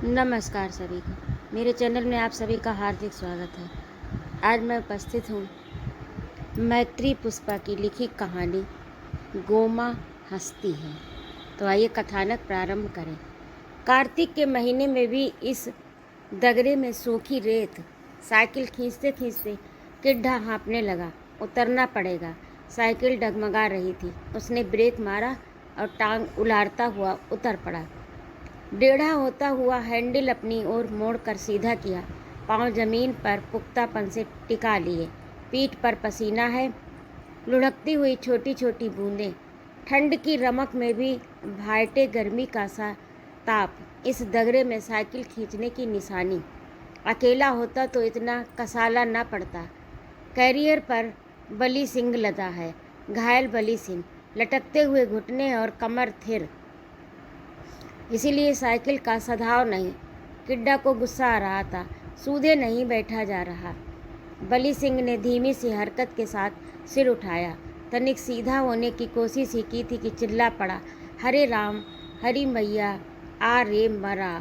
नमस्कार सभी को। मेरे चैनल में आप सभी का हार्दिक स्वागत है। आज मैं उपस्थित हूँ मैत्री पुष्पा की लिखी कहानी गोमा हंसती है। तो आइए कथानक प्रारंभ करें। कार्तिक के महीने में भी इस दगरे में सूखी रेत। साइकिल खींचते खींचते किड्ढा हाँफने लगा। उतरना पड़ेगा। साइकिल डगमगा रही थी। उसने ब्रेक मारा और टांग उलारता हुआ उतर पड़ा। टेढ़ा होता हुआ हैंडल अपनी ओर मोड़कर सीधा किया। पांव जमीन पर पुख्तापन से टिका लिए। पीठ पर पसीना है, लुढ़कती हुई छोटी छोटी बूंदें। ठंड की रमक में भी भाटे गर्मी का सा ताप। इस दगरे में साइकिल खींचने की निशानी। अकेला होता तो इतना कसाला न पड़ता। कैरियर पर बली सिंह लदा है। घायल बली सिंह, लटकते हुए घुटने और कमर थिर। इसीलिए साइकिल का सधाव नहीं। किड्डा को गुस्सा आ रहा था। सूधे नहीं बैठा जा रहा। बली सिंह ने धीमी सी हरकत के साथ सिर उठाया। तनिक सीधा होने की कोशिश ही की थी कि चिल्ला पड़ा, हरे राम, हरी मैया, आ रे मरा।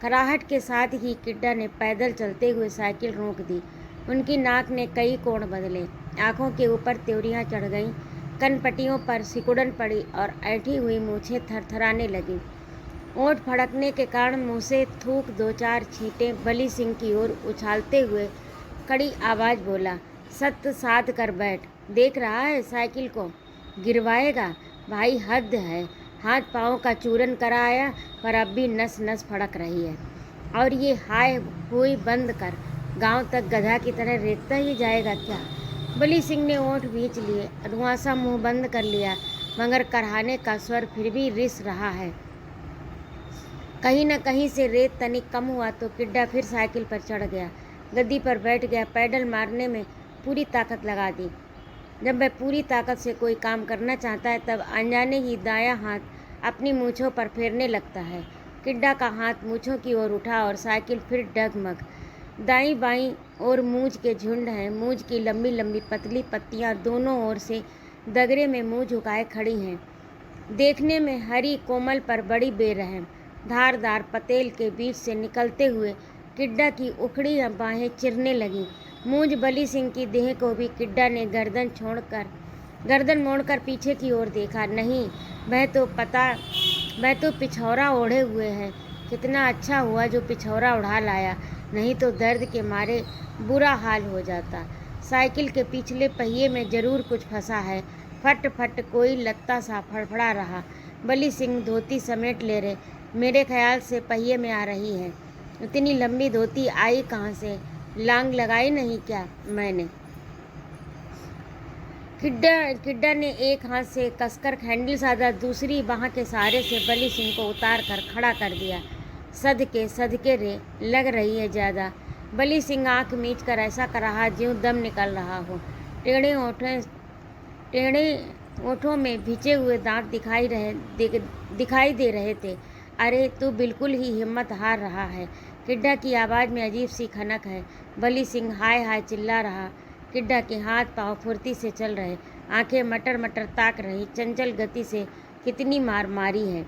कराहट के साथ ही किड्डा ने पैदल चलते हुए साइकिल रोक दी। उनकी नाक ने कई कोण बदले। आंखों के ऊपर त्योरियां चढ़ गईं। कनपटियों पर सिकुड़न पड़ी और ऐंठी हुई मूछें थरथराने लगीं। ओंठ फड़कने के कारण मुंह से थूक दो चार छींटें बली सिंह की ओर उछालते हुए कड़ी आवाज़ बोला, सत्य साध कर बैठ। देख रहा है साइकिल को गिरवाएगा? भाई हद है। हाथ पाँव का चूरन कराया पर अब भी नस नस फड़क रही है। और ये हाय हुई बंद कर। गांव तक गधा की तरह रेतता ही जाएगा क्या? बली सिंह ने ओंठ भींच लिए, रुआंसा मुंह बंद कर लिया, मगर कराहने का स्वर फिर भी रिस रहा है। कहीं न कहीं से रेत तनिक कम हुआ तो किड्डा फिर साइकिल पर चढ़ गया। गद्दी पर बैठ गया। पैडल मारने में पूरी ताकत लगा दी। जब वह पूरी ताकत से कोई काम करना चाहता है तब अनजाने ही दायां हाथ अपनी मूँछों पर फेरने लगता है। किड्डा का हाथ मूँछों की ओर उठा और साइकिल फिर डगमग। दाईं बाईं ओर मूंछ के झुंड हैं। मूंछ की लंबी लंबी पतली पत्तियां दोनों ओर से दगरे में मुंह झुकाए खड़ी हैं। देखने में हरी कोमल पर बड़ी बेरहम। धारदार पतेल के बीच से निकलते हुए किड्डा की उखड़ी बाहें चिरने लगीं। मूंज बली सिंह की देह को भी किड्डा ने गर्दन मोड़कर पीछे की ओर देखा। नहीं, वह तो पिछौरा ओढ़े हुए है। कितना अच्छा हुआ जो पिछौरा उड़ा लाया, नहीं तो दर्द के मारे बुरा हाल हो जाता। साइकिल के पिछले पहिए में जरूर कुछ फंसा है। फट फट कोई लत्ता सा फड़फड़ा रहा। बली सिंह धोती समेट ले रहे। मेरे ख्याल से पहिए में आ रही है। इतनी लंबी धोती आई कहाँ से? लांग लगाई नहीं क्या मैंने? किड्डा ने एक हाथ से कसकर हैंडल साधा, दूसरी बाह के सहारे से बली सिंह को उतार कर खड़ा कर दिया। सदके रे, लग रही है ज़्यादा। बली सिंह आँख मीच कर ऐसा कर रहा ज्यों दम निकल रहा हो। टेढ़े ओठों में भिजे हुए दांत दिखाई दे रहे थे। अरे तू बिल्कुल ही हिम्मत हार रहा है। किड्डा की आवाज़ में अजीब सी खनक है। बली सिंह हाय हाय चिल्ला रहा। किड्डा के हाथ पांव फुर्ती से चल रहे, आंखें मटर मटर ताक रही। चंचल गति से कितनी मार मारी है।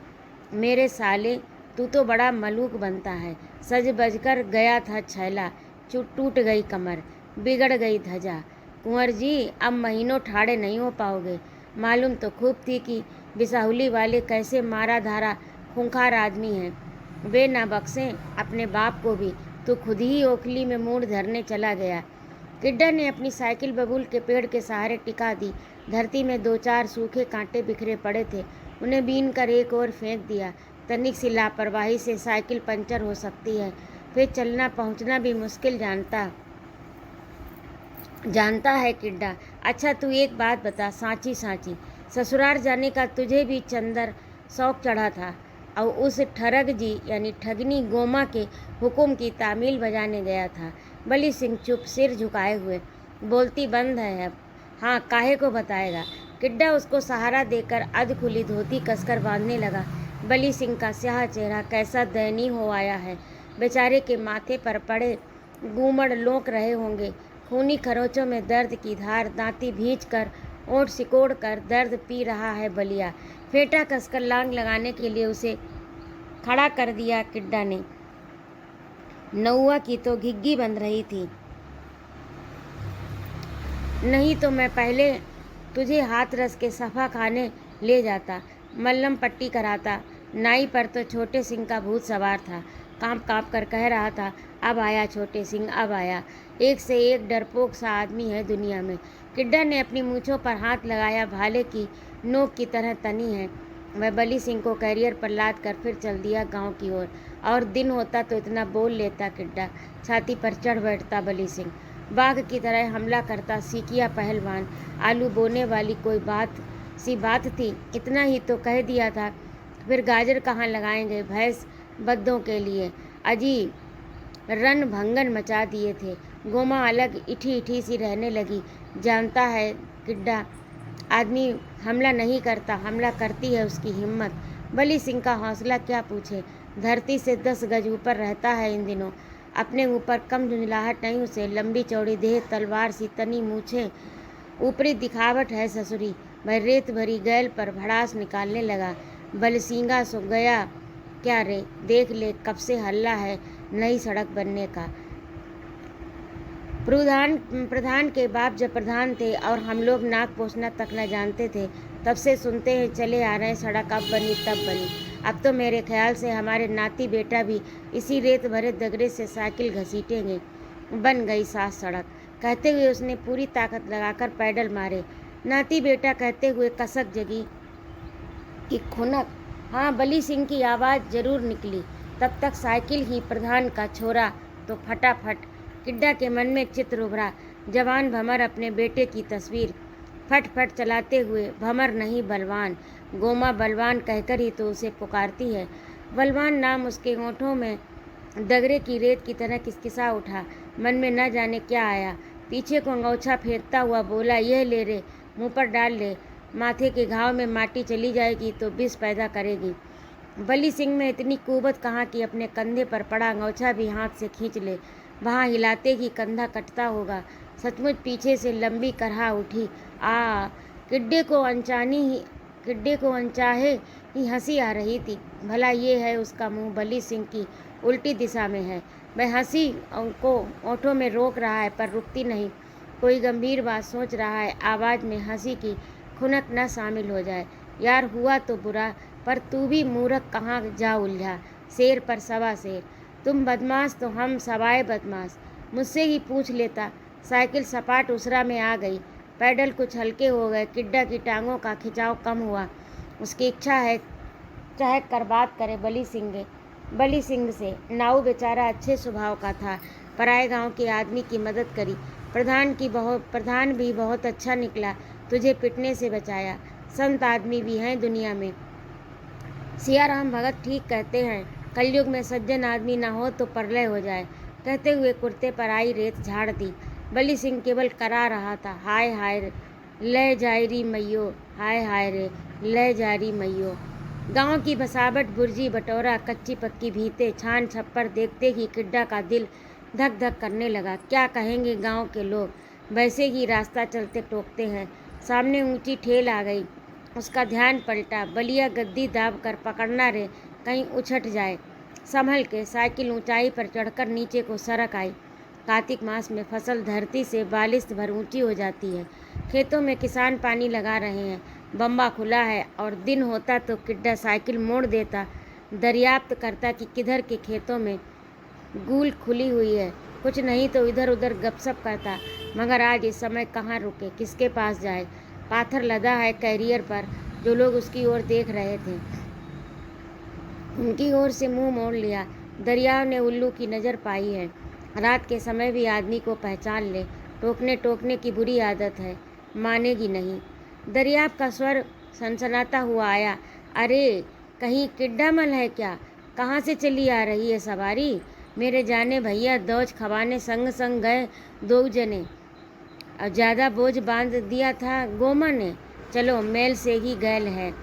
मेरे साले, तू तो बड़ा मलूक बनता है। सज बज कर गया था छैला, टूट गई कमर, बिगड़ गई धजा। कुंवर जी, अब महीनों ठाड़े नहीं हो पाओगे। मालूम तो खूब थी कि बिसाहुली वाले कैसे मारा धारा खूंखार आदमी हैं। वे ना बख्शें अपने बाप को भी। तो खुद ही ओखली में मूड़ धरने चला गया। किड्डा ने अपनी साइकिल बबूल के पेड़ के सहारे टिका दी। धरती में दो चार सूखे कांटे बिखरे पड़े थे। उन्हें बीन कर एक ओर फेंक दिया। तनिक सी लापरवाही से साइकिल पंचर हो सकती है। फिर चलना पहुंचना भी मुश्किल जानता है किड्डा। अच्छा तू एक बात बता, सांची ससुराल जाने का तुझे भी चंदर शौक चढ़ा था और उस ठरग जी यानी ठगनी गोमा के हुक्म की तामील बजाने गया था। बली सिंह चुप, सिर झुकाए हुए। बोलती बंद है अब। हाँ, काहे को बताएगा? किड्डा उसको सहारा देकर अध खुली धोती कसकर बांधने लगा। बली सिंह का स्याह चेहरा कैसा दयनीय हो आया है। बेचारे के माथे पर पड़े गूमड़ लोक रहे होंगे। खूनी खरोंचों में दर्द की धार, दांती भींच कर, ओंठ सिकोड़ कर दर्द पी रहा है बलिया। फेंटा कसकर लांग लगाने के लिए उसे खड़ा कर दिया किड्डा ने। नौआ की तो घिग्गी बंध रही थी। नहीं तो मैं पहले तुझे हाथरस के सफ़ा खाने ले जाता, मल्लम पट्टी कराता। नाई पर तो छोटे सिंह का भूत सवार था, कांप कांप कर कह रहा था, अब आया छोटे सिंह, अब आया। एक से एक डरपोक सा आदमी है दुनिया में। किड्डा ने अपनी मूँछों पर हाथ लगाया, भाले की नोक की तरह तनी है। वह बली सिंह को कैरियर पर लाद कर फिर चल दिया गांव की ओर। और दिन होता तो इतना बोल लेता किड्डा, छाती पर चढ़ बैठता बली सिंह, बाघ की तरह हमला करता सीकिया पहलवान। आलू बोने वाली कोई बात थी, इतना ही तो कह दिया था। फिर गाजर कहाँ लगाएंगे भैंस बद्दों के लिए, अजी रन भंगन मचा दिए थे। गोमा अलग इठी इठी सी रहने लगी। जानता है किड्डा, आदमी हमला नहीं करता, हमला करती है उसकी हिम्मत। बली सिंह का हौसला क्या पूछे, धरती से 10 गज ऊपर रहता है इन दिनों। अपने ऊपर कम झुंझलाहट नहीं उसे, लंबी चौड़ी देह, तलवार सी तनी मूछे, ऊपरी दिखावट है ससुरी। वह रेत भरी गैल पर भड़ास निकालने लगा। बलसींगा सो गया क्या रे, देख ले कब से हल्ला है नई सड़क बनने का। प्रधान के बाप जब प्रधान थे और हम लोग नाक पोछना तक न जानते थे, तब से सुनते हैं चले आ रहे हैं सड़क अब बनी तब बनी। अब तो मेरे ख्याल से हमारे नाती बेटा भी इसी रेत भरे दगड़े से साइकिल घसीटेंगे। बन गई साफ सड़क, कहते हुए उसने पूरी ताकत लगाकर पैडल मारे। नाती बेटा कहते हुए कसक जगी कि खुनक। हाँ, बली सिंह की आवाज़ जरूर निकली। तब तक साइकिल ही प्रधान का छोरा तो फटाफट। किड्डा के मन में एक चित्र उभरा, जवान भमर अपने बेटे की तस्वीर फट फट चलाते हुए। भमर नहीं बलवान, गोमा बलवान कहकर ही तो उसे पुकारती है। बलवान नाम उसके होठों में दगरे की रेत की तरह किसकिसा उठा। मन में न जाने क्या आया, पीछे को अंगोछा फेंकता हुआ बोला, यह ले रे, मुँह पर डाल ले, माथे के घाव में माटी चली जाएगी तो विष पैदा करेगी। बली सिंह में इतनी कुवत कहाँ कि अपने कंधे पर पड़ा अंगोछा भी हाथ से खींच ले, वहाँ हिलाते ही कंधा कटता होगा। सचमुच पीछे से लंबी करहा उठी। आ किड्डे को अनचाहे ही हंसी आ रही थी। भला ये है उसका मुंह बली सिंह की उल्टी दिशा में है। वह हंसी को ओठों में रोक रहा है पर रुकती नहीं। कोई गंभीर बात सोच रहा है, आवाज़ में हंसी की खुनक न शामिल हो जाए। यार हुआ तो बुरा, पर तू भी मूर्ख कहाँ जा उलझा, शेर पर सवा शेर। तुम बदमाश तो हम सवाए बदमाश, मुझसे ही पूछ लेता। साइकिल सपाट उसरा में आ गई, पैडल कुछ हल्के हो गए। किड्डा की टांगों का खिंचाव कम हुआ। उसकी इच्छा है चाहे कर बात करे बली सिंह से। नाऊ बेचारा अच्छे स्वभाव का था, पराए गांव के आदमी की मदद करी। प्रधान भी बहुत अच्छा निकला, तुझे पिटने से बचाया। संत आदमी भी हैं दुनिया में। सियाराम भगत ठीक कहते हैं, कलयुग में सज्जन आदमी ना हो तो प्रलय हो जाए। कहते हुए कुर्ते पर आई रेत झाड़ दी। बली सिंह केवल करा रहा था, हाय हाय रे ले जायरी मैयो, हाय हाय रे ले जायरी मैयो। गांव की बसावट, बुर्जी बटोरा, कच्ची पक्की भीते, छान छप्पर देखते ही किड्डा का दिल धक धक करने लगा। क्या कहेंगे गांव के लोग, वैसे ही रास्ता चलते टोकते हैं। सामने ऊंची ठेल आ गई, उसका ध्यान पलटा। बलिया गद्दी दाब कर पकड़ना रे, कहीं उछट जाए। संभल के। साइकिल ऊंचाई पर चढ़कर नीचे को सरक आई। कार्तिक मास में फसल धरती से बालिश भर ऊंची हो जाती है। खेतों में किसान पानी लगा रहे हैं। बम्बा खुला है और दिन होता तो किड्डा साइकिल मोड़ देता, दरियाफ्त करता कि किधर के खेतों में गूल खुली हुई है। कुछ नहीं तो इधर उधर गपशप करता, मगर आज इस समय कहाँ रुके, किसके पास जाए। पाथर लदा है कैरियर पर। जो लोग उसकी ओर देख रहे थे उनकी ओर से मुंह मोड़ लिया। दरियाव ने उल्लू की नज़र पाई है। रात के समय भी आदमी को पहचान ले, टोकने की बुरी आदत है, मानेगी नहीं। दरियाव का स्वर सनसनाता हुआ आया, अरे कहीं किड्डामल है क्या? कहाँ से चली आ रही है सवारी? मेरे जाने भैया दौज खवाने संग संग गए 2 जने, और ज़्यादा बोझ बांध दिया था गोमा ने। चलो मेल से ही गैल है।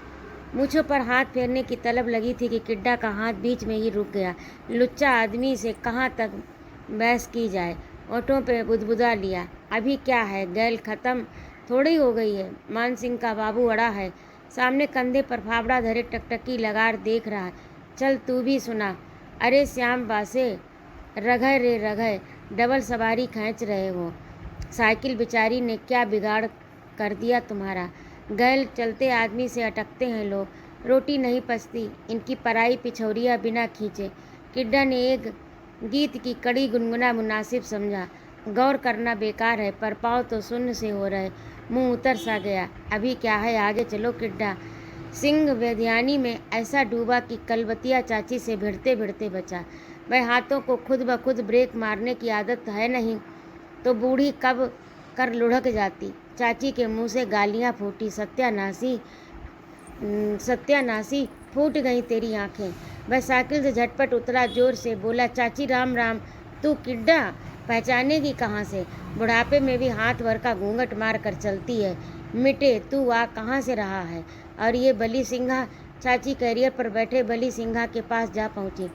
मूँछों पर हाथ फेरने की तलब लगी थी कि किड्डा का हाथ बीच में ही रुक गया। लुच्चा आदमी से कहाँ तक बहस की जाए। ओठों पे बुदबुदा लिया, अभी क्या है, गैल ख़त्म थोड़ी हो गई है। मान सिंह का बाबू अड़ा है, सामने कंधे पर फावड़ा धरे टकटकी लगार देख रहा है। चल तू भी सुना। अरे श्याम बासे, रघय रे रघय, डबल सवारी खींच रहे हो। साइकिल बेचारी ने क्या बिगाड़ कर दिया तुम्हारा। गैल चलते आदमी से अटकते हैं लोग, रोटी नहीं पचती इनकी पराई पिछौरियाँ बिना खींचे। किड्डा ने एक गीत की कड़ी गुनगुना मुनासिब समझा। गौर करना बेकार है, पर पाँव तो शून्य से हो रहे। मुंह उतर सा गया। अभी क्या है, आगे चलो किड्डा। सिंह वैद्यानी में ऐसा डूबा कि कलबतिया चाची से भिड़ते भिड़ते बचा। वह हाथों को खुद ब खुद ब्रेक मारने की आदत है नहीं तो बूढ़ी कब कर लुढ़क जाती। चाची के मुंह से गालियां फूटी। सत्यानाशी, फूट गई तेरी आंखें। वह साइकिल से झटपट उतरा, जोर से बोला, चाची राम राम। तू किड्डा पहचानेगी कहाँ से? बुढ़ापे में भी हाथ भर का घूंघट मार कर चलती है। मिटे तू आ कहाँ से रहा है? और ये बली सिंघा? चाची कैरियर पर बैठे बली सिंघा के पास जा पहुंची।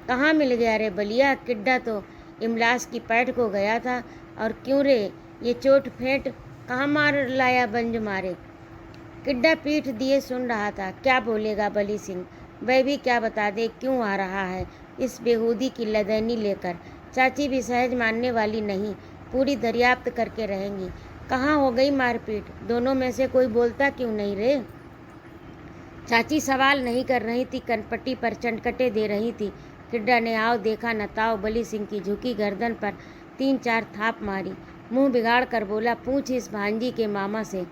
कहाँ मिल गया रे बलिया? किड्डा तो इमलास की पैठ को गया था। और क्यों रे, ये चोट फेंट कहाँ मार लाया बंज मारे? किड्डा पीठ दिए सुन रहा था। क्या बोलेगा बली सिंह? वह भी क्या बता दे क्यों आ रहा है इस बेहूदी की लदैनी लेकर। चाची भी सहज मानने वाली नहीं, पूरी दरियाफ्त करके रहेंगी। कहाँ हो गई मारपीट? दोनों में से कोई बोलता क्यों नहीं रे? चाची सवाल नहीं कर रही थी, कनपट्टी पर चंटकटे दे रही थी। किड्डा ने आओ देखा न ताओ बली सिंह की झुकी गर्दन पर 3-4 थाप मारी। मुंह बिगाड़ कर बोला, पूछ इस भांजी के मामा से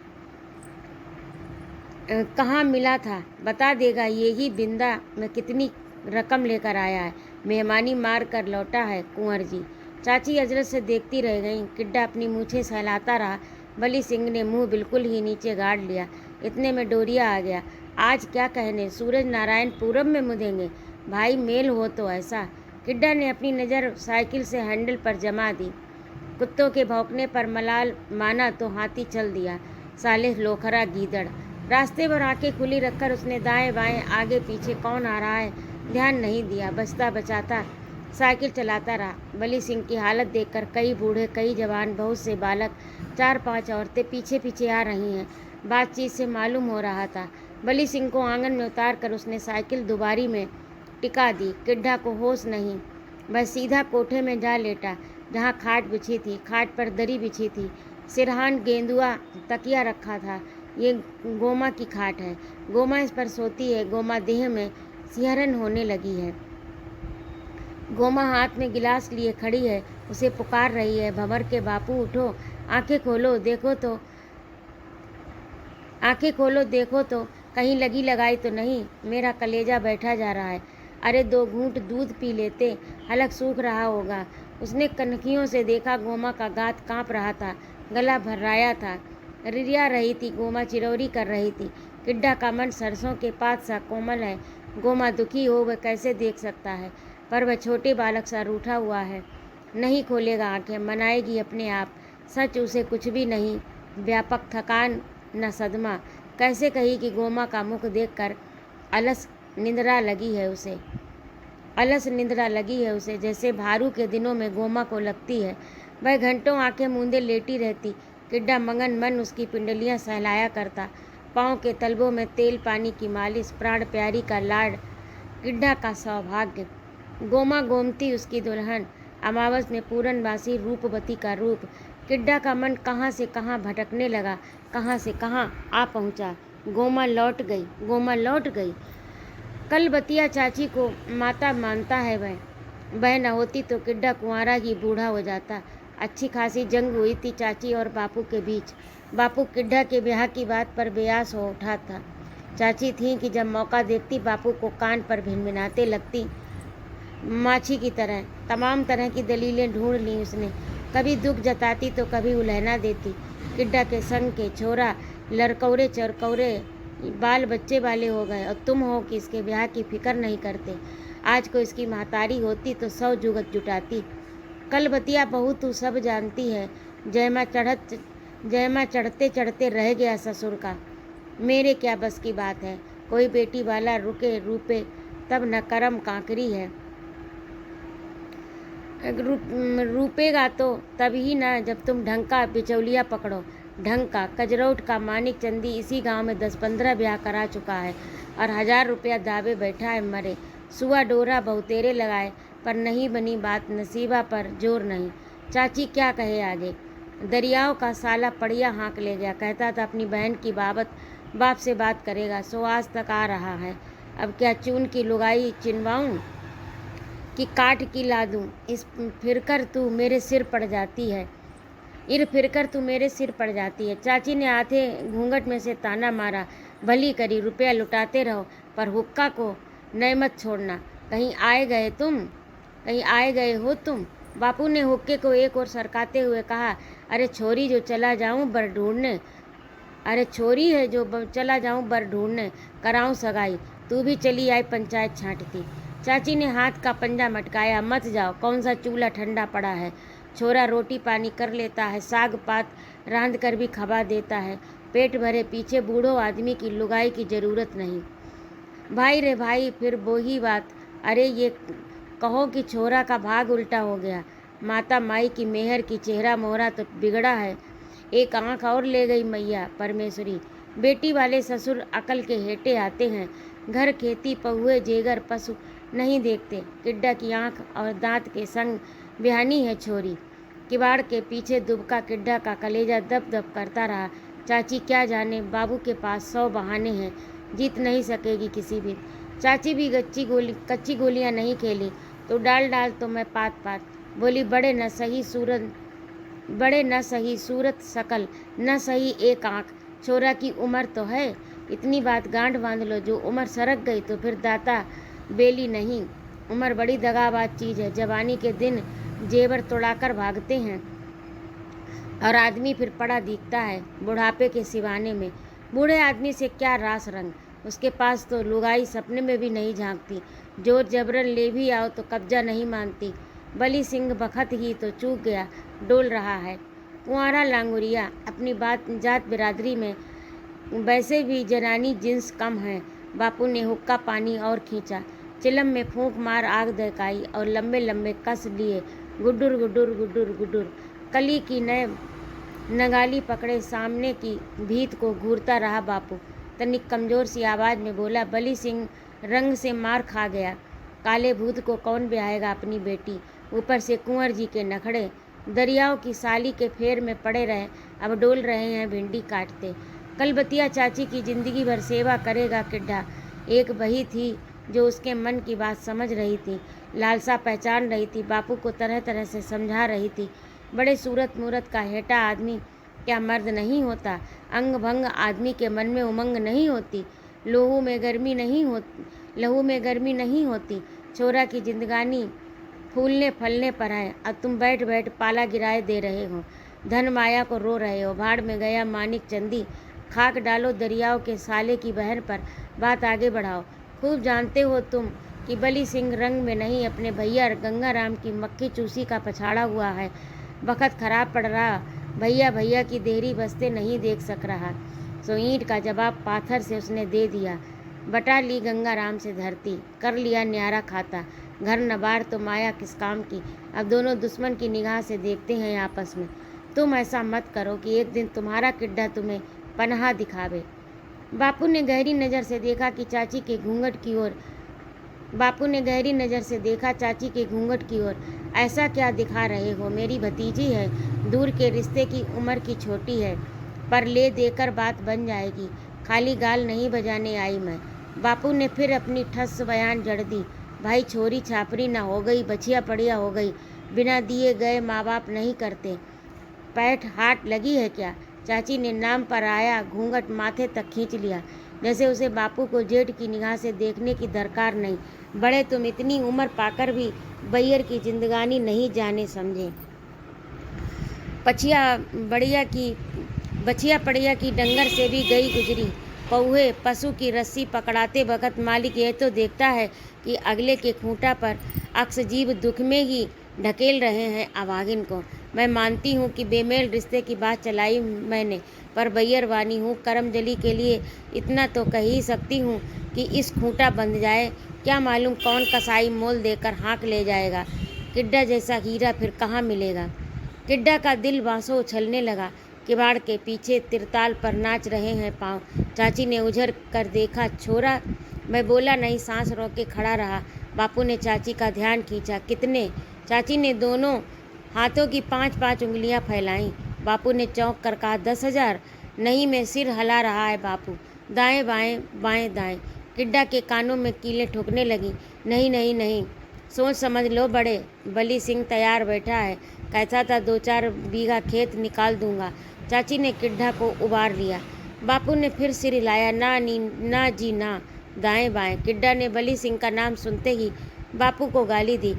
कहाँ मिला था, बता देगा। ये ही बिंदा में कितनी रकम लेकर आया है। मेहमानी मार कर लौटा है कुंवर जी। चाची अजरत से देखती रह गईं। किड्डा अपनी मूछें सहलाता रहा। बली सिंह ने मुंह बिल्कुल ही नीचे गाड़ लिया। इतने में डोरिया आ गया। आज क्या कहने, सूरज नारायण पूरब में मुदेंगे। भाई मेल हो तो ऐसा। किड्डा ने अपनी नज़र साइकिल से हैंडल पर जमा दी। कुत्तों के भौंकने पर मलाल माना तो हाथी चल दिया। साले लोखरा गीदड़। रास्ते पर आंखें खुली रखकर उसने दाएं बाएं आगे पीछे कौन आ रहा है ध्यान नहीं दिया। बचता बचाता साइकिल चलाता रहा। बली सिंह की हालत देखकर कई बूढ़े, कई जवान, बहुत से बालक, 4-5 औरतें पीछे पीछे आ रही हैं। बातचीत से मालूम हो रहा था। बली सिंह को आंगन में उतार कर उसने साइकिल दुबारी में टिका दी। किड्डा को होश नहीं। वह सीधा कोठे में जा लेटा जहाँ खाट बिछी थी। खाट पर दरी बिछी थी। सिरहान गेंदुआ तकिया रखा था। ये गोमा की खाट है। गोमा इस पर सोती है। गोमा देह में सिहरन होने लगी है। गोमा हाथ में गिलास लिए खड़ी है। उसे पुकार रही है, भंवर के बापू उठो, आंखें खोलो देखो तो, आंखें खोलो देखो तो कहीं लगी लगाई तो नहीं। मेरा कलेजा बैठा जा रहा है। अरे 2 घूंट दूध पी लेते, हलक सूख रहा होगा। उसने कनखियों से देखा। गोमा का गात कांप रहा था, गला भर्राया था, रिरिया रही थी। गोमा चिरौरी कर रही थी। किड्डा का मन सरसों के पात सा कोमल है। गोमा दुखी हो वह कैसे देख सकता है, पर वह छोटे बालक सा रूठा हुआ है। नहीं खोलेगा आंखें, मनाएगी अपने आप। सच उसे कुछ भी नहीं, व्यापक थकान न सदमा। कैसे कही कि गोमा का मुख देखकर अलस निंद्रा लगी है उसे। अलस निंद्रा लगी है उसे, जैसे भारू के दिनों में गोमा को लगती है। वह घंटों आंखें मूंदे लेटी रहती। किड्डा मगन मन उसकी पिंडलियां सहलाया करता। पाँव के तलबों में तेल पानी की मालिश, प्राण प्यारी का लाड, किड्डा का सौभाग्य। गोमा गोमती उसकी दुल्हन, अमावस में पूरनवासी रूपवती का रूप। किड्डा का मन कहाँ से कहाँ भटकने लगा, कहाँ से कहाँ आ पहुँचा। गोमा लौट गई, गोमा लौट गई। कल बतिया चाची को माता मानता है वह न होती तो किड्डा कुंवारा ही बूढ़ा हो जाता। अच्छी खासी जंग हुई थी चाची और बापू के बीच। बापू किड्डा के ब्याह की बात पर बेयास हो उठा था। चाची थी कि जब मौका देखती बापू को कान पर भिनभिनाते लगती माछी की तरह। तमाम तरह की दलीलें ढूंढ ली उसने। कभी दुख जताती तो कभी उलहना देती। किड्डा के संग के छोरा लड़कौरे चरकौरे बाल बच्चे वाले हो गए और तुम हो कि इसके ब्याह की फिक्र नहीं करते। आज को इसकी महतारी होती तो 100 जुगत जुटाती। कल बतिया बहू तू सब जानती है। जयमा चढ़ते चढ़ते रह गया ससुर का। मेरे क्या बस की बात है। कोई बेटी वाला रुके रूपे तब न करम कांकरी है। रूपेगा तो तभी ना जब तुम ढंग का बिचौलिया पकड़ो। ढंग का कजरौट का मानिक चंदी इसी गांव में 10-15 ब्याह करा चुका है और 1000 रुपया दावे बैठा है मरे। सुआ डोरा बहुतेरे लगाए पर नहीं बनी बात, नसीबा पर जोर नहीं। चाची क्या कहे आगे। दरियाओं का साला पड़िया हाँक ले गया, कहता था अपनी बहन की बाबत बाप से बात करेगा, सो आज तक आ रहा है। अब क्या चून की लुगाई चिनवाऊँ कि काट की ला दूँ, इस फिरकर तू मेरे सिर पड़ जाती है, इर फिरकर तू मेरे सिर पड़ जाती है। चाची ने आधे घूंघट में से ताना मारा, भली करी, रुपया लुटाते रहो पर हुक्का को नए मत छोड़ना। कहीं आए गए तुम, कहीं आए गए हो तुम। बापू ने हुक्के को एक ओर सरकाते हुए कहा, अरे छोरी जो चला जाऊं बर ढूंढने, अरे छोरी है जो चला जाऊं बर ढूंढने, कराऊं सगाई, तू भी चली आई पंचायत छांटती। चाची ने हाथ का पंजा मटकाया, मत जाओ, कौन सा चूल्हा ठंडा पड़ा है, छोरा रोटी पानी कर लेता है, साग पात रांध कर भी खबा देता है, पेट भरे पीछे बूढ़ो आदमी की लुगाई की ज़रूरत नहीं। भाई रे भाई, फिर वही बात, अरे ये कहो कि छोरा का भाग उल्टा हो गया, माता माई की मेहर की चेहरा मोहरा तो बिगड़ा है, एक आंख और ले गई मैया परमेश्वरी। बेटी वाले ससुर अकल के हेटे आते हैं, घर खेती पहुए जेगर पशु नहीं देखते। किड्डा की आंख और दांत के संग बिहानी है छोरी। किवाड़ के पीछे दुबका किड्डा का कलेजा दब दब करता रहा। चाची क्या जाने, बाबू के पास 100 बहाने हैं, जीत नहीं सकेगी किसी भी। चाची भी कच्ची गोलियां नहीं खेली, तो डाल डाल तो मैं पात पात बोली, बड़े न सही सूरत शकल, न सही एक आँख, छोरा की उम्र तो है, इतनी बात गांठ बांध लो, जो उम्र सरक गई तो फिर दाता बेली नहीं। उम्र बड़ी दगाबाज चीज़ है, जवानी के दिन जेवर तोड़ाकर भागते हैं और आदमी फिर पड़ा दिखता है बुढ़ापे के सिवाने में। बूढ़े आदमी से क्या रास रंग, उसके पास तो लुगाई सपने में भी नहीं झांकती, जोर जबरन ले भी आओ तो कब्जा नहीं मानती। बली सिंह बखत ही तो चूक गया, डोल रहा है कुंवारा लांगुरिया। अपनी जात बिरादरी में वैसे भी जनानी जिन्स कम है। बापू ने हुक्का पानी और खींचा, चिलम में फूंक मार आग दहकाई और लंबे लंबे कस लिए, गुड्डुर गुड्डुर गुड्डुर गुड्डुर। कली की नए नगाली पकड़े सामने की भीत को घूरता रहा बापू। तनिक कमज़ोर सी आवाज़ में बोला, बली सिंह रंग से मार खा गया, काले भूत को कौन ब्याहेगा अपनी बेटी, ऊपर से कुंवर जी के नखड़े, दरियाओं की साली के फेर में पड़े रहे, अब डोल रहे हैं भिंडी काटते। कलबतिया चाची की ज़िंदगी भर सेवा करेगा किड्डा। एक वही थी जो उसके मन की बात समझ रही थी, लालसा पहचान रही थी, बापू को तरह तरह से समझा रही थी। बड़े सूरत मूरत का हेटा आदमी क्या मर्द नहीं होता, अंग भंग आदमी के मन में उमंग नहीं होती, लहू में गर्मी नहीं होती। छोरा की जिंदगानी फूलने फलने पर है, अब तुम बैठ बैठ पाला गिराए दे रहे हो, धन माया को रो रहे हो। भाड़ में गया मानिक चंदी, खाक डालो दरियाओं के साले की बहन पर, बात आगे बढ़ाओ। खूब जानते हो तुम कि बली सिंह रंग में नहीं, अपने भैया गंगाराम की मक्खी चूसी का पछाड़ा हुआ है। वक्त खराब पड़ रहा, भैया भैया की देहरी बसते नहीं देख सक रहा, सो ईंट का जवाब पाथर से उसने दे दिया। बटा ली गंगाराम से धरती, कर लिया न्यारा खाता, घर न बार तो माया किस काम की। अब दोनों दुश्मन की निगाह से देखते हैं आपस में। तुम ऐसा मत करो कि एक दिन तुम्हारा किड्डा तुम्हें पनाह दिखावे। बापू ने गहरी नज़र से देखा चाची के घूंघट की ओर। ऐसा क्या दिखा रहे हो, मेरी भतीजी है, दूर के रिश्ते की उम्र की छोटी है, पर ले देकर बात बन जाएगी, खाली गाल नहीं बजाने आई मैं। बापू ने फिर अपनी ठस बयान जड़ दी, भाई छोरी छापरी ना हो गई, बछिया पड़िया हो गई, बिना दिए गए माँ बाप नहीं करते, पैठ हाट लगी है क्या। चाची ने नाम पर आया घूंघट माथे तक खींच लिया, जैसे उसे बापू को जेठ की निगाह से देखने की दरकार नहीं। बड़े तुम इतनी उम्र पाकर भी बैयर की जिंदगानी नहीं जाने समझे। बछिया पड़िया की डंगर से भी गई गुजरी। पौहे पशु की रस्सी पकड़ाते वक्त मालिक यह तो देखता है कि अगले के खूंटा पर अक्सजीब दुख में ही ढकेल रहे हैं अभागिन को। मैं मानती हूँ कि बेमेल रिश्ते की बात चलाई मैंने, पर बैयर वानी हूँ, करमजली के लिए इतना तो कह ही सकती हूँ कि इस खूंटा बंध जाए, क्या मालूम कौन कसाई मोल देकर हाँक ले जाएगा। किड्डा जैसा हीरा फिर कहाँ मिलेगा। किड्डा का दिल बांसों उछलने लगा। किवाड़ के पीछे तिरताल पर नाच रहे हैं पाँव। चाची ने उझर कर देखा, छोरा। मैं बोला नहीं, सांस रोक के खड़ा रहा। बापू ने चाची का ध्यान खींचा। कितने? चाची ने दोनों हाथों की 5-5 उंगलियां फैलाईं। बापू ने चौंक कर कहा, 10,000? नहीं, मैं सिर हिला रहा है बापू, दाएं बाएं बाएं दाएं। किड्डा के कानों में कीलें ठोकने लगी। नहीं नहीं नहीं, सोच समझ लो बड़े। बली सिंह तैयार बैठा है, कहता था 2-4 बीघा खेत निकाल दूंगा। चाची ने किड्डा को उबार लिया। बापू ने फिर सिर हिलाया। ना जी ना, दाएं बाएं। किड्डा ने बली सिंह का नाम सुनते ही बापू को गाली दी।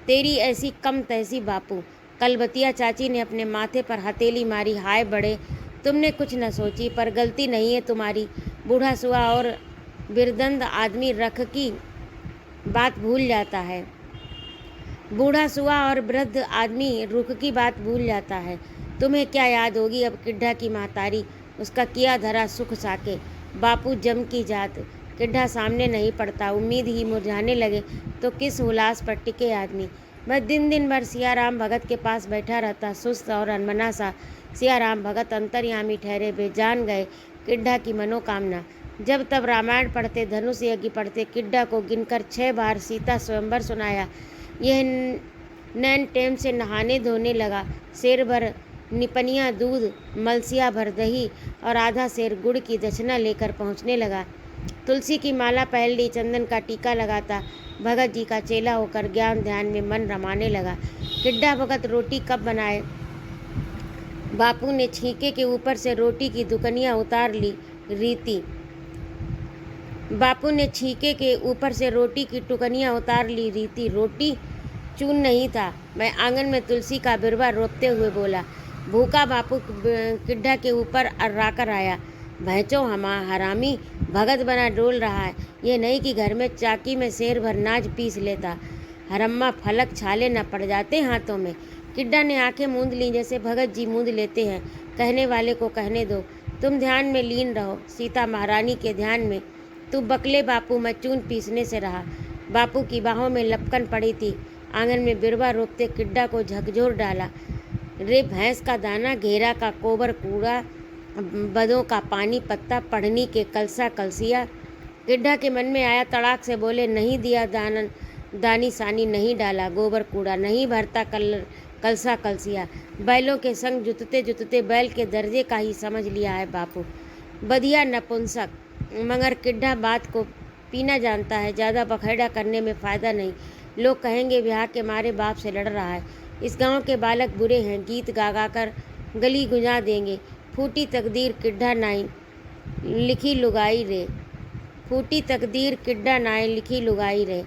तेरी ऐसी कम तहसी बापू। कलबतिया चाची ने अपने माथे पर हथेली मारी। हाय बड़े, तुमने कुछ न सोची, पर गलती नहीं है तुम्हारी। बूढ़ा सुआ और बिरदंद आदमी रख की बात भूल जाता है। बूढ़ा सुआ और वृद्ध आदमी रुख की बात भूल जाता है। तुम्हें क्या याद होगी अब किड्ढा की महतारी, उसका किया धरा सुख साके। बापू जम की जात। किड्ढा सामने नहीं पड़ता। उम्मीद ही मुरझाने लगे तो किस हुलास पर टिके आदमी। वह दिन भर सियाराम भगत के पास बैठा रहता, सुस्त और अनमना सा। सियाराम भगत अंतर्यामी ठहरे, बेजान गए किड्ढा की मनोकामना। जब तब रामायण पढ़ते, धनुष यज्ञ पढ़ते, किड्डा को गिनकर 6 बार सीता स्वयंवर सुनाया। यह नैन टेम से नहाने धोने लगा। शेर भर निपनिया दूध, मलसिया भर दही और आधा सेर गुड़ की दक्षिणा लेकर पहुंचने लगा। तुलसी की माला पहन ली, चंदन का टीका लगाता भगत जी का चेला होकर ज्ञान ध्यान में मन रमाने लगा। किड्डा भगत रोटी कब बनाए? बापू ने छींके के ऊपर से रोटी की दुकनियां उतार ली रीति। बापू ने छींके के ऊपर से रोटी की टुकनियां उतार ली रीति। रोटी चून नहीं था। मैं आंगन में तुलसी का बिरवा रोपते हुए बोला। भूखा बापू किड्डा के ऊपर अर्राकर आया। भैंचो हरामी, भगत बना डोल रहा है। ये नहीं कि घर में चाकी में शेर भर नाज पीस लेता। हरम्मा फलक छाले न पड़ जाते हाथों में। किड्डा ने आंखें मूंद लीं जैसे भगत जी मूंद लेते हैं। कहने वाले को कहने दो, तुम ध्यान में लीन रहो, सीता महारानी के ध्यान में। तू बकले बापू, मैं चून पीसने से रहा। बापू की बाहों में लपकन पड़ी थी। आंगन में बिरवा रोपते किड्डा को झकझोर डाला। रे भैंस का दाना, घेरा का कोबर कूड़ा, बदों का पानी पत्ता, पढ़नी के कलसा कलसिया। किड्डा के मन में आया, तड़ाक से बोले, नहीं दिया दानी सानी, नहीं डाला गोबर कूड़ा, नहीं भरता कलसा कलसिया। बैलों के संग जुतते जुतते बैल के दर्जे का ही समझ लिया है बापू। बधिया नपुंसक। मगर किड्डा बात को पीना जानता है। ज़्यादा बखेड़ा करने में फ़ायदा नहीं। लोग कहेंगे ब्याह के मारे बाप से लड़ रहा है। इस गांव के बालक बुरे हैं, गीत गा गा कर गली गुंजा देंगे। फूटी तकदीर किड्डा नाई लिखी लुगाई रे। फूटी तकदीर किड्डा नाई लिखी लुगाई रे।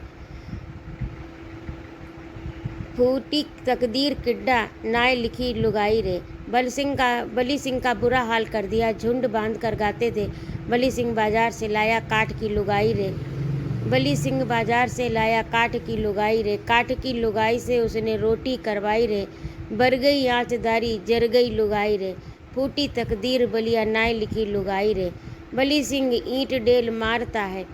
फूटी तकदीर किड्डा नाई लिखी लुगाई रे। बली सिंह का बुरा हाल कर दिया। झुंड बांध कर गाते थे, बली सिंह बाजार से लाया काठ की लुगाई रे। बली सिंह बाजार से लाया काठ की लुगाई रे। काठ की लुगाई से उसने रोटी करवाई रे। बर गई आंचदारी, जर गई लुगाई रे। फूटी तकदीर बलिया नाई लिखी लुगाई रे। बली सिंह ईंट डेल मारता है,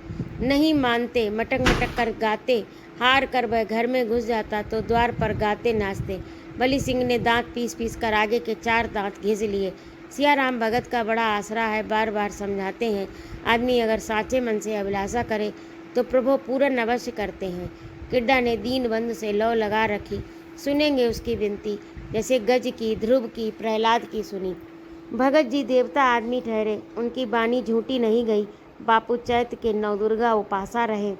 नहीं मानते, मटक मटक कर गाते। हार कर वह घर में घुस जाता तो द्वार पर गाते नाचते। बली सिंह ने दांत पीस पीस कर आगे के 4 दांत घिस लिए। सियाराम भगत का बड़ा आसरा है, बार बार समझाते हैं, आदमी अगर साचे मन से अभिलाषा करे तो प्रभु पूर्ण अवश्य करते हैं। किड्डा ने दीनबंधु से लौ लगा रखी। सुनेंगे उसकी विनती, जैसे गज की, ध्रुव की, प्रहलाद की सुनी। भगत जी देवता आदमी ठहरे, उनकी बानी झूठी नहीं गई। बापू चैत के नवदुर्गा उपासा रहे,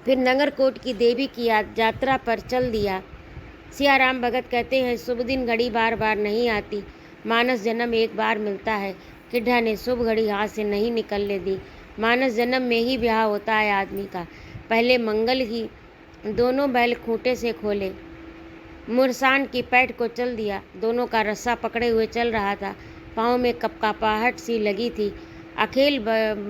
फिर नगरकोट की देवी की यात्रा पर चल दिया। सियाराम भगत कहते हैं, शुभ दिन घड़ी बार बार नहीं आती, मानस जन्म एक बार मिलता है। किड्डा ने शुभ घड़ी हाथ से नहीं निकलने दी। मानस जन्म में ही ब्याह होता है आदमी का। पहले मंगल ही। दोनों बैल खूंटे से खोले, मुरसान की पैठ को चल दिया। दोनों का रस्सा पकड़े हुए चल रहा था। पाँव में कपकापाहट सी लगी थी। अकेल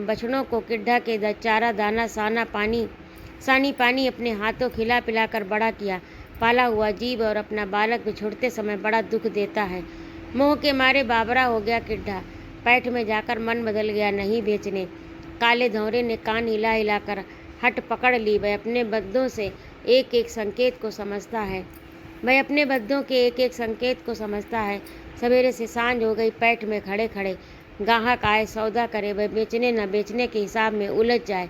बछड़ों को किड्डा के चारा दाना सानी पानी अपने हाथों खिला पिलाकर बड़ा किया। पाला हुआ जीव और अपना बालक बिछुड़ते समय बड़ा दुख देता है। मोह के मारे बाबरा हो गया किड्डा। पैठ में जाकर मन बदल गया, नहीं बेचने। काले धौरे ने कान हिला हिलाकर हट पकड़ ली। वह अपने बद्दों से एक एक संकेत को समझता है। वह अपने बद्दों के एक एक संकेत को समझता है। सवेरे से सांझ हो गई। पैठ में खड़े खड़े गाहक आए, सौदा करे। वह बेचने न बेचने के हिसाब में उलझ जाए।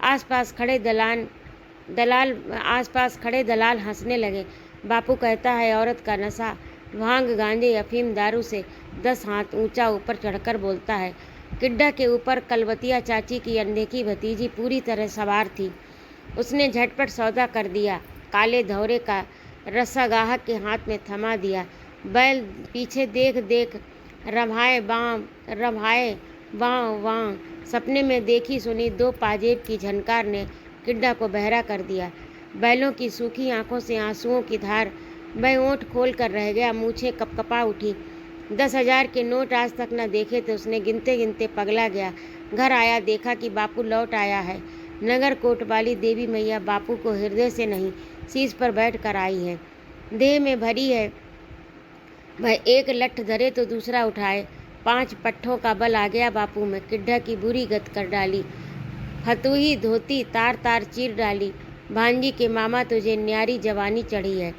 आसपास खड़े दलान दलाल आसपास खड़े दलाल हंसने लगे। बापू कहता है औरत का नशा भांग गांजे अफीम दारू से 10 हाथ ऊंचा ऊपर चढ़कर बोलता है। किड्डा के ऊपर कलवतिया चाची की अनदेखी भतीजी पूरी तरह सवार थी। उसने झटपट सौदा कर दिया, काले धौरे का रस्सा गाहक के हाथ में थमा दिया। बैल पीछे देख देख रभाए बाँ वाँ। सपने में देखी सुनी 2 पाजेब की झनकार ने किड्डा को बहरा कर दिया। बैलों की सूखी आंखों से आंसुओं की धार वह ओंठ खोल कर रह गया, मूछें कपकपा उठी। 10,000 के नोट आज तक न देखे थे उसने, गिनते गिनते पगला गया। घर आया, देखा कि बापू लौट आया है। नगर कोट वाली देवी मैया बापू को हृदय से नहीं शीश पर बैठ कर आई है, देह में भरी है। वह एक लठ धरे तो दूसरा उठाए। 5 पट्ठों का बल आ गया बापू में। किड्डा की बुरी गत कर डाली, फतूही धोती तार तार चीर डाली। भांजी के मामा तुझे न्यारी जवानी चढ़ी है।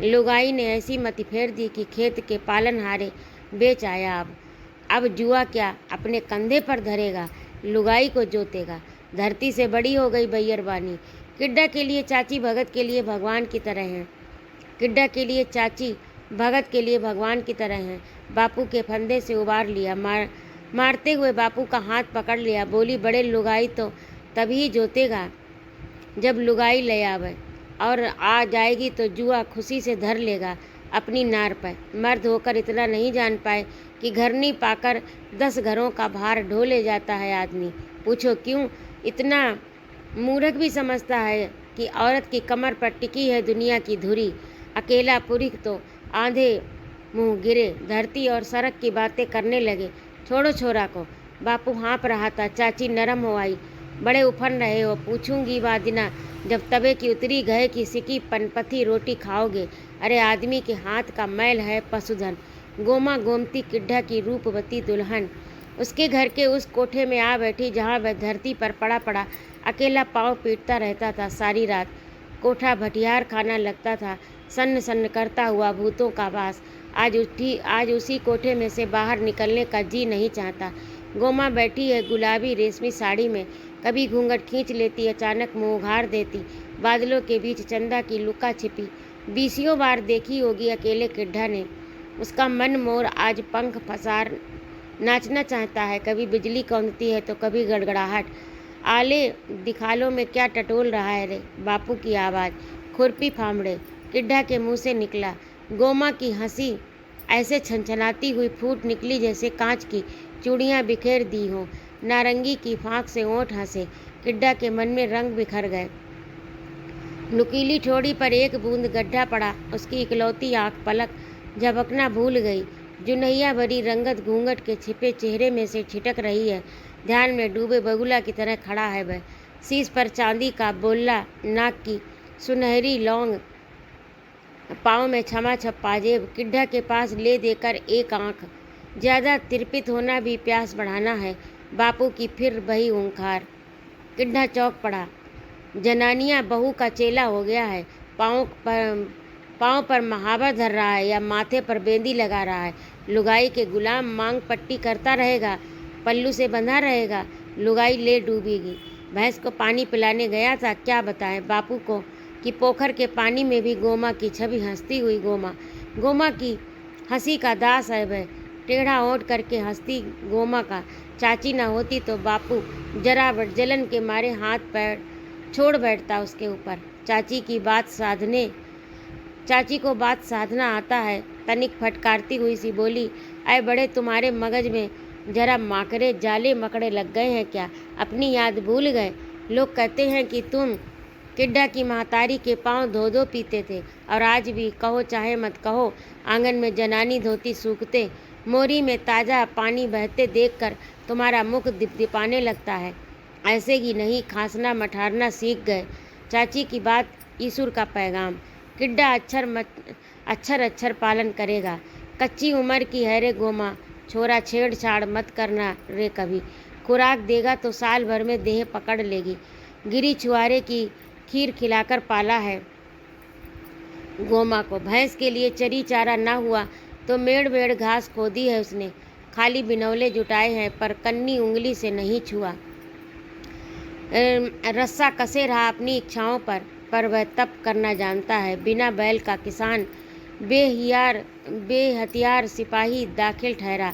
लुगाई ने ऐसी मति फेर दी कि खेत के पालनहारे बेच आया। अब जुआ क्या अपने कंधे पर धरेगा, लुगाई को जोतेगा। धरती से बड़ी हो गई बैयरबानी। किड्डा के लिए चाची भगत के लिए भगवान की तरह हैं। किड्डा के लिए चाची भगत के लिए भगवान की तरह हैं। बापू के फंदे से उबार लिया, मारते हुए बापू का हाथ पकड़ लिया। बोली, बड़े लुगाई तो तभी जोतेगा जब लुगाई ले आवे, और आ जाएगी तो जुआ खुशी से धर लेगा अपनी नार पर। मर्द होकर इतना नहीं जान पाए कि घरनी पाकर 10 घरों का भार ढो ले जाता है आदमी। पूछो क्यों? इतना मूर्ख भी समझता है कि औरत की कमर पर टिकी है दुनिया की धुरी। अकेला पुरुष तो आंधे मुंह गिरे, धरती और सड़क की बातें करने लगे। छोड़ो छोरा को। बापू हाँप रहा था। चाची नरम हो आई। बड़े उफन रहे हो, पूछूंगी वादिना जब तवे की उतरी गए कि सिकी पनपथी रोटी खाओगे। अरे आदमी के हाथ का मैल है पशुधन। गोमा गोमती किड्डा की रूपवती दुल्हन उसके घर के उस कोठे में आ बैठी जहाँ वह धरती पर पड़ा पड़ा अकेला पाँव पीटता रहता था सारी रात। कोठा भटियार खाना लगता था, सन्न सन्न करता हुआ भूतों का वास। आज उसी कोठे में से बाहर निकलने का जी नहीं चाहता। गोमा बैठी है गुलाबी रेशमी साड़ी में, कभी घूंघट खींच लेती, अचानक मुँह उघाड़ देती। बादलों के बीच चंदा की लुका छिपी 20 बार देखी होगी अकेले किड्ढा ने। उसका मन मोर आज पंख पसार नाचना चाहता है। कभी बिजली कौंधती है तो कभी गड़गड़ाहट। आले दिखालों में क्या टटोल रहा है रे? बापू की आवाज़ खुरपी फामड़े किड्ढा के मुंह से निकला। गोमा की हंसी ऐसे छनछनाती हुई फूट निकली जैसे कांच की चूड़ियाँ बिखेर दी हों। नारंगी की फाँक से ओंठ हंसे। किड्डा के मन में रंग बिखर गए। नुकीली ठोड़ी पर एक बूंद गड्ढा पड़ा। उसकी इकलौती आँख पलक झपकना भूल गई। जुनैया भरी रंगत घूंघट के छिपे चेहरे में से छिटक रही है। ध्यान में डूबे बगुला की तरह खड़ा है वह। शीश पर चांदी का बोल्ला, नाक की सुनहरी लौंग, पाँव में छमाछप पाजेब। किड्ढा के पास ले देकर एक आँख। ज़्यादा तिरपित होना भी प्यास बढ़ाना है। बापू की फिर वही ओंकार। किड्ढा चौंक पड़ा। जनानिया बहू का चेला हो गया है। पाँव पर महावर धर रहा है या माथे पर बेंदी लगा रहा है। लुगाई के गुलाम मांग पट्टी करता रहेगा, पल्लू से बंधा रहेगा। लुगाई ले डूबेगी। भैंस को पानी पिलाने गया था, क्या बताएं बापू को कि पोखर के पानी में भी गोमा की छवि हंसती हुई गोमा की हंसी का दास है वह। टेढ़ा ओढ़ करके हंसती गोमा का चाची ना होती तो बापू जरा जलन के मारे हाथ पैर छोड़ बैठता उसके ऊपर। चाची को बात साधना आता है। तनिक फटकारती हुई सी बोली, अय बड़े, तुम्हारे मगज में जरा माकड़े जाले मकड़े लग गए हैं क्या? अपनी याद भूल गए? लोग कहते हैं कि तुम किड्डा की महतारी के पाँव धो धो पीते थे, और आज भी कहो चाहे मत कहो, आंगन में जनानी धोती सूखते, मोरी में ताज़ा पानी बहते देखकर तुम्हारा मुख दिपदिपाने लगता है। ऐसे ही नहीं खांसना मठारना सीख गए। चाची की बात ईश्वर का पैगाम। किड्डा अक्षर पालन करेगा। कच्ची उम्र की है रे गोमा, छोरा छेड़छाड़ मत करना रे कभी। खुराक देगा तो साल भर में देह पकड़ लेगी। गिरी छुआरे की खीर खिलाकर पाला है गोमा को। भैंस के लिए चरी चारा ना हुआ तो मेड़ घास खोदी है उसने। खाली बिनौले जुटाए हैं पर कन्नी उंगली से नहीं छुआ। रस्सा कसे रहा अपनी इच्छाओं पर वह तप करना जानता है। बिना बैल का किसान बेहथियार सिपाही दाखिल ठहरा।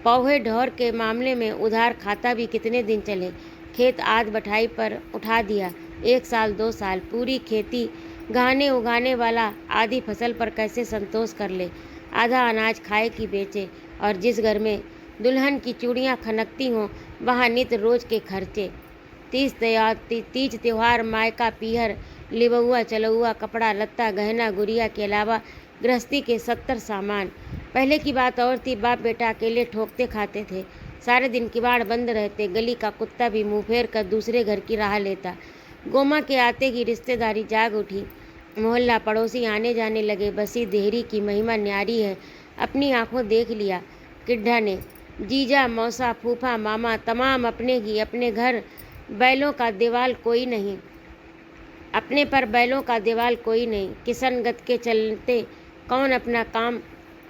पौहे ढोर के मामले में उधार खाता भी कितने दिन चले। खेत आध बटाई पर उठा दिया। 1 साल 2 साल पूरी खेती गहने उगाने वाला आधी फसल पर कैसे संतोष कर ले। आधा अनाज खाए कि बेचे। और जिस घर में दुल्हन की चूड़ियाँ खनकती हों वहाँ नित रोज के खर्चे। तीज त्योहार मायका पीहर लिबुआ चलुआ कपड़ा लत्ता गहना गुड़िया के अलावा गृहस्थी के 70 सामान। पहले की बात और थी। बाप बेटा अकेले ठोकते खाते थे। सारे दिन किवाड़ बंद रहते। गली का कुत्ता भी मुँह फेर कर दूसरे घर की राह लेता। गोमा के आते ही रिश्तेदारी जाग उठी। मोहल्ला पड़ोसी आने जाने लगे। बसी देहरी की महिमा न्यारी है, अपनी आंखों देख लिया किड्ढा ने। जीजा मौसा फूफा मामा तमाम अपने ही। अपने घर बैलों का देवाल कोई नहीं, अपने पर बैलों का देवाल कोई नहीं। किसनगत के चलते कौन अपना काम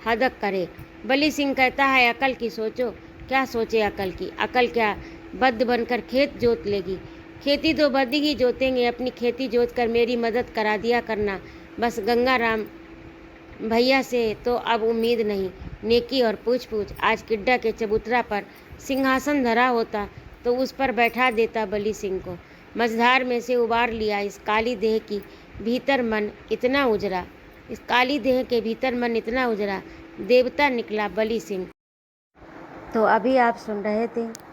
हदक करे। बली सिंह कहता है अकल की सोचो। क्या सोचे अकल की? अकल क्या बद्ध बनकर खेत जोत लेगी? खेती तो बद्ध ही जोतेंगे। अपनी खेती जोत कर मेरी मदद करा दिया करना बस। गंगाराम भैया से तो अब उम्मीद नहीं। नेकी और पूछ पूछ। आज किड्डा के चबूतरा पर सिंहासन धरा होता तो उस पर बैठा देता बली सिंह को। मझधार में से उबार लिया इस काली देह की भीतर मन इतना उजरा। इस काली देह के भीतर मन इतना उजरा। देवता निकला बली सिंह। तो अभी आप सुन रहे थे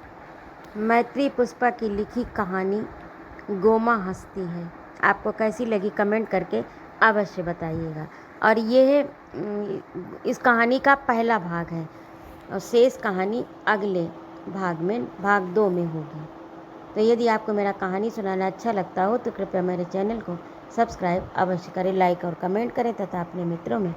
मैत्री पुष्पा की लिखी कहानी गोमा हंसती है। आपको कैसी लगी कमेंट करके अवश्य बताइएगा। और ये इस कहानी का पहला भाग है और शेष कहानी अगले भाग में भाग 2 में होगी। तो यदि आपको मेरा कहानी सुनाना अच्छा लगता हो तो कृपया मेरे चैनल को सब्सक्राइब अवश्य करें, लाइक और कमेंट करें तथा अपने मित्रों में